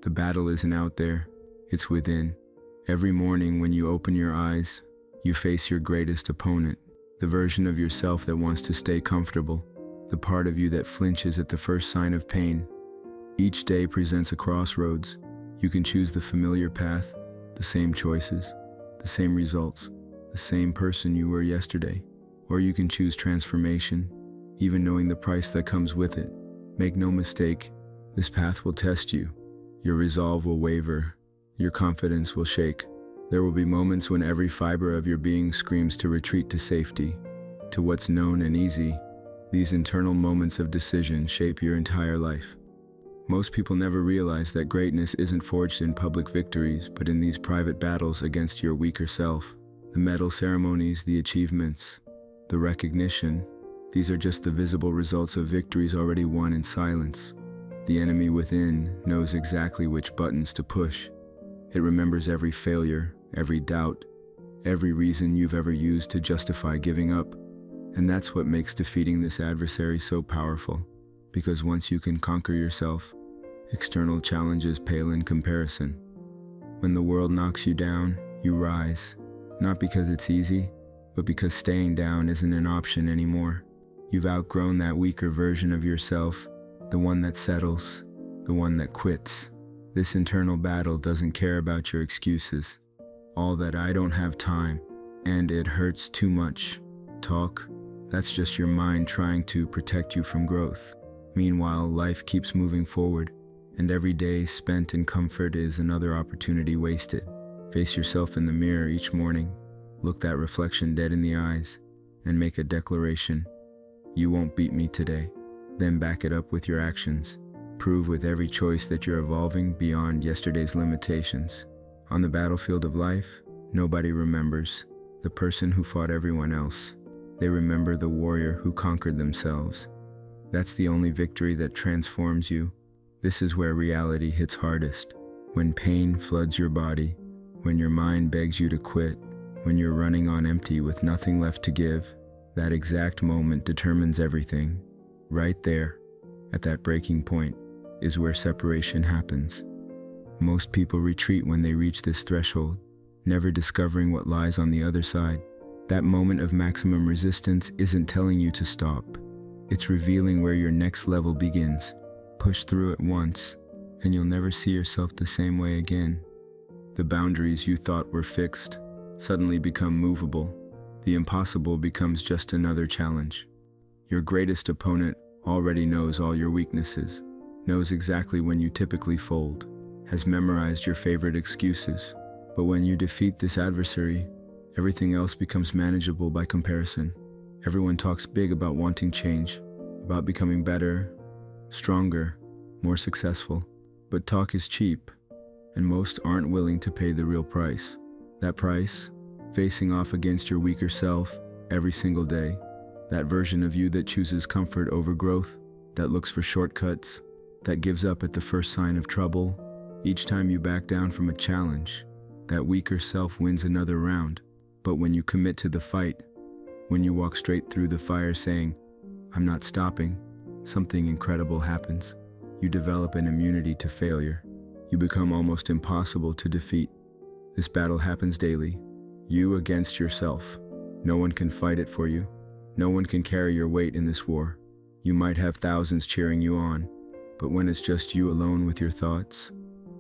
The battle isn't out there, it's within. Every morning when you open your eyes, you face your greatest opponent, the version of yourself that wants to stay comfortable, the part of you that flinches at the first sign of pain. Each day presents a crossroads. You can choose the familiar path, the same choices, the same results, the same person you were yesterday. Or you can choose transformation, even knowing the price that comes with it. Make no mistake, this path will test you. Your resolve will waver, your confidence will shake. There will be moments when every fiber of your being screams to retreat to safety, to what's known and easy. These internal moments of decision shape your entire life. Most people never realize that greatness isn't forged in public victories, but in these private battles against your weaker self. The medal ceremonies, the achievements, the recognition, these are just the visible results of victories already won in silence. The enemy within knows exactly which buttons to push. It remembers every failure, every doubt, every reason you've ever used to justify giving up. And that's what makes defeating this adversary so powerful. Because once you can conquer yourself, external challenges pale in comparison. When the world knocks you down, you rise. Not because it's easy, but because staying down isn't an option anymore. You've outgrown that weaker version of yourself, the one that settles, the one that quits. This internal battle doesn't care about your excuses. All that "I don't have time," and "it hurts too much" talk, that's just your mind trying to protect you from growth. Meanwhile, life keeps moving forward, and every day spent in comfort is another opportunity wasted. Face yourself in the mirror each morning, look that reflection dead in the eyes, and make a declaration. You won't beat me today. Then back it up with your actions. Prove with every choice that you're evolving beyond yesterday's limitations. On the battlefield of life, nobody remembers the person who fought everyone else. They remember the warrior who conquered themselves. That's the only victory that transforms you. This is where reality hits hardest. When pain floods your body, when your mind begs you to quit, when you're running on empty with nothing left to give, that exact moment determines everything. Right there, at that breaking point, is where separation happens. Most people retreat when they reach this threshold, never discovering what lies on the other side. That moment of maximum resistance isn't telling you to stop. It's revealing where your next level begins. Push through it once, and you'll never see yourself the same way again. The boundaries you thought were fixed suddenly become movable. The impossible becomes just another challenge. Your greatest opponent already knows all your weaknesses, knows exactly when you typically fold, has memorized your favorite excuses. But when you defeat this adversary, everything else becomes manageable by comparison. Everyone talks big about wanting change, about becoming better, stronger, more successful. But talk is cheap, and most aren't willing to pay the real price. That price? Facing off against your weaker self every single day. That version of you that chooses comfort over growth, that looks for shortcuts, that gives up at the first sign of trouble. Each time you back down from a challenge, that weaker self wins another round. But when you commit to the fight, when you walk straight through the fire saying, "I'm not stopping," something incredible happens. You develop an immunity to failure. You become almost impossible to defeat. This battle happens daily, you against yourself. No one can fight it for you. No one can carry your weight in this war. You might have thousands cheering you on, but when it's just you alone with your thoughts,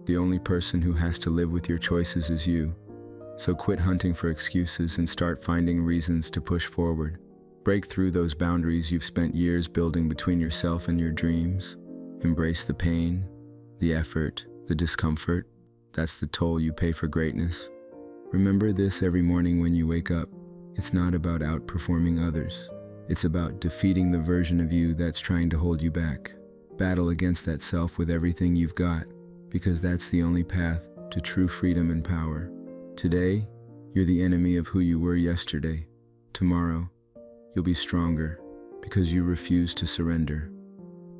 the only person who has to live with your choices is you. So quit hunting for excuses and start finding reasons to push forward. Break through those boundaries you've spent years building between yourself and your dreams. Embrace the pain, the effort, the discomfort. That's the toll you pay for greatness. Remember this every morning when you wake up. It's not about outperforming others. It's about defeating the version of you that's trying to hold you back. Battle against that self with everything you've got, because that's the only path to true freedom and power. Today, you're the enemy of who you were yesterday. Tomorrow, you'll be stronger because you refuse to surrender.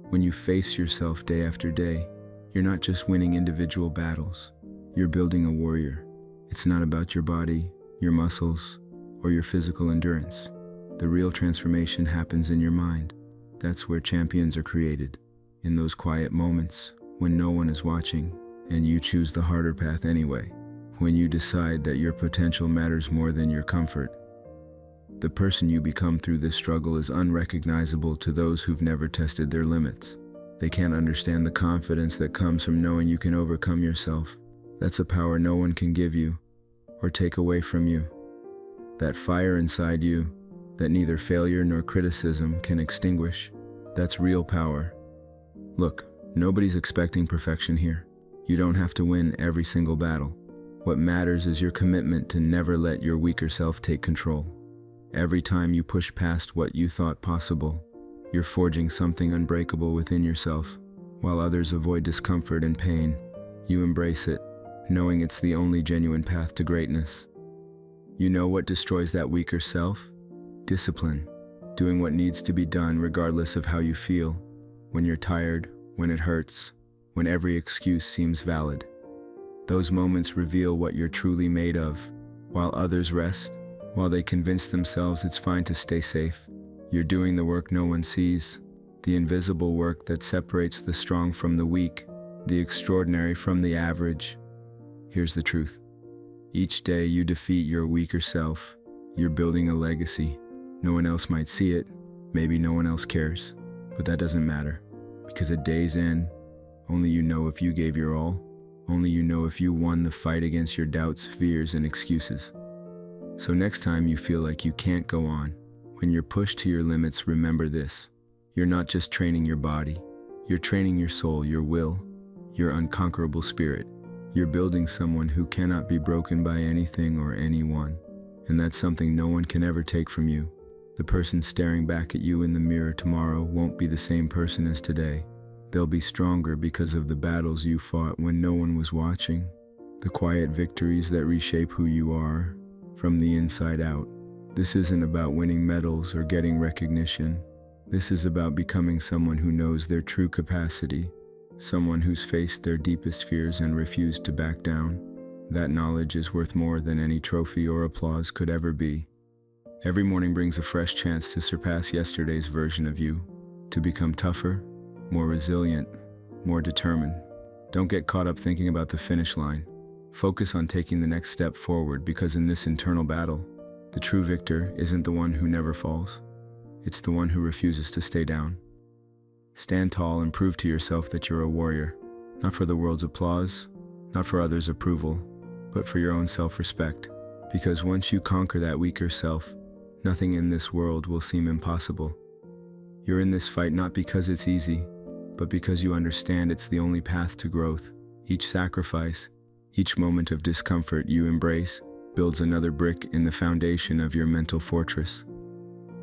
When you face yourself day after day, you're not just winning individual battles. You're building a warrior. It's not about your body, your muscles, or your physical endurance. The real transformation happens in your mind. That's where champions are created. In those quiet moments, when no one is watching, and you choose the harder path anyway, when you decide that your potential matters more than your comfort. The person you become through this struggle is unrecognizable to those who've never tested their limits. They can't understand the confidence that comes from knowing you can overcome yourself. That's a power no one can give you or take away from you. That fire inside you that neither failure nor criticism can extinguish. That's real power. Look, nobody's expecting perfection here. You don't have to win every single battle. What matters is your commitment to never let your weaker self take control. Every time you push past what you thought possible, you're forging something unbreakable within yourself. While others avoid discomfort and pain, you embrace it, knowing it's the only genuine path to greatness. You know what destroys that weaker self? Discipline. Doing what needs to be done regardless of how you feel, when you're tired, when it hurts, when every excuse seems valid. Those moments reveal what you're truly made of. While others rest, while they convince themselves it's fine to stay safe, you're doing the work no one sees, the invisible work that separates the strong from the weak, the extraordinary from the average. Here's the truth. Each day you defeat your weaker self, you're building a legacy. No one else might see it, maybe no one else cares, but that doesn't matter, because at day's end, only you know if you gave your all, only you know if you won the fight against your doubts, fears, and excuses. So next time you feel like you can't go on, when you're pushed to your limits, remember this. You're not just training your body, you're training your soul, your will, your unconquerable spirit. You're building someone who cannot be broken by anything or anyone, and that's something no one can ever take from you. The person staring back at you in the mirror tomorrow won't be the same person as today. They'll be stronger because of the battles you fought when no one was watching, the quiet victories that reshape who you are from the inside out. This isn't about winning medals or getting recognition. This is about becoming someone who knows their true capacity, someone who's faced their deepest fears and refused to back down. That knowledge is worth more than any trophy or applause could ever be. Every morning brings a fresh chance to surpass yesterday's version of you, to become tougher, more resilient, more determined. Don't get caught up thinking about the finish line. Focus on taking the next step forward, because in this internal battle, the true victor isn't the one who never falls. It's the one who refuses to stay down. Stand tall and prove to yourself that you're a warrior, not for the world's applause, not for others' approval, but for your own self-respect. Because once you conquer that weaker self, nothing in this world will seem impossible. You're in this fight not because it's easy, but because you understand it's the only path to growth. Each sacrifice, each moment of discomfort you embrace, builds another brick in the foundation of your mental fortress.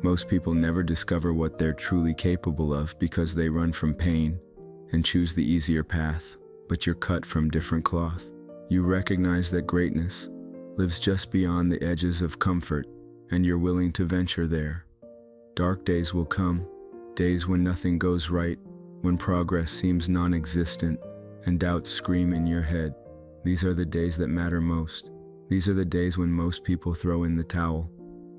Most people never discover what they're truly capable of because they run from pain and choose the easier path, but you're cut from different cloth. You recognize that greatness lives just beyond the edges of comfort, and you're willing to venture there. Dark days will come, days when nothing goes right, when progress seems non-existent, and doubts scream in your head. These are the days that matter most. These are the days when most people throw in the towel,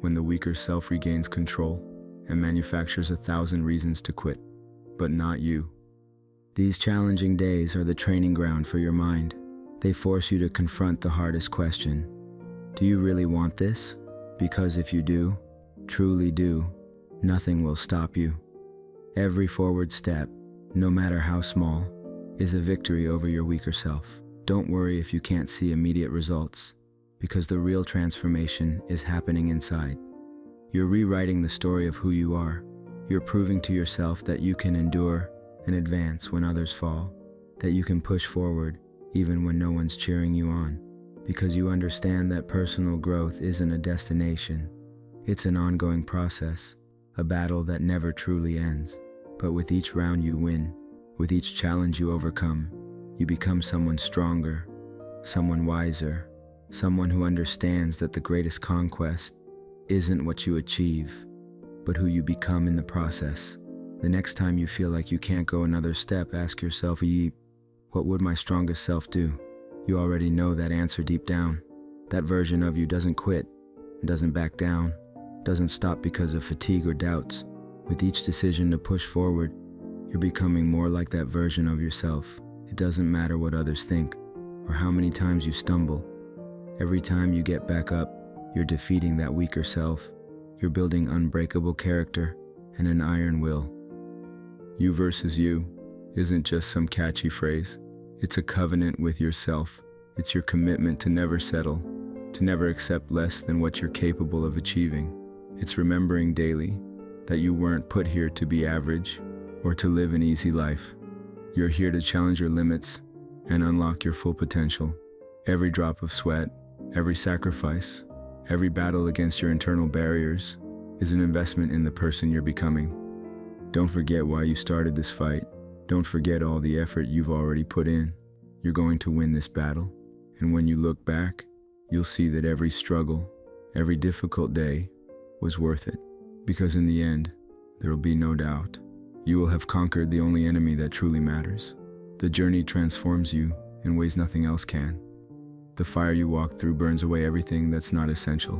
when the weaker self regains control and manufactures 1,000 reasons to quit. But not you. These challenging days are the training ground for your mind. They force you to confront the hardest question. Do you really want this? Because if you do, truly do, nothing will stop you. Every forward step, no matter how small, is a victory over your weaker self. Don't worry if you can't see immediate results, because the real transformation is happening inside. You're rewriting the story of who you are. You're proving to yourself that you can endure and advance when others fall, that you can push forward even when no one's cheering you on, because you understand that personal growth isn't a destination. It's an ongoing process, a battle that never truly ends. But with each round you win, with each challenge you overcome, you become someone stronger, someone wiser, someone who understands that the greatest conquest isn't what you achieve, but who you become in the process. The next time you feel like you can't go another step, ask yourself, what would my strongest self do? You already know that answer deep down. That version of you doesn't quit, doesn't back down, doesn't stop because of fatigue or doubts. With each decision to push forward, you're becoming more like that version of yourself. It doesn't matter what others think or how many times you stumble. Every time you get back up, you're defeating that weaker self. You're building unbreakable character and an iron will. You versus you isn't just some catchy phrase. It's a covenant with yourself. It's your commitment to never settle, to never accept less than what you're capable of achieving. It's remembering daily that you weren't put here to be average or to live an easy life. You're here to challenge your limits and unlock your full potential. Every drop of sweat, every sacrifice, every battle against your internal barriers is an investment in the person you're becoming. Don't forget why you started this fight. Don't forget all the effort you've already put in. You're going to win this battle. And when you look back, you'll see that every struggle, every difficult day was worth it. Because in the end, there will be no doubt. You will have conquered the only enemy that truly matters. The journey transforms you in ways nothing else can. The fire you walk through burns away everything that's not essential.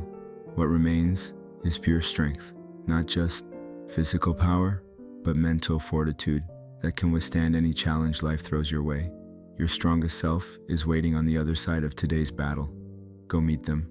What remains is pure strength, not just physical power, but mental fortitude that can withstand any challenge life throws your way. Your strongest self is waiting on the other side of today's battle. Go meet them.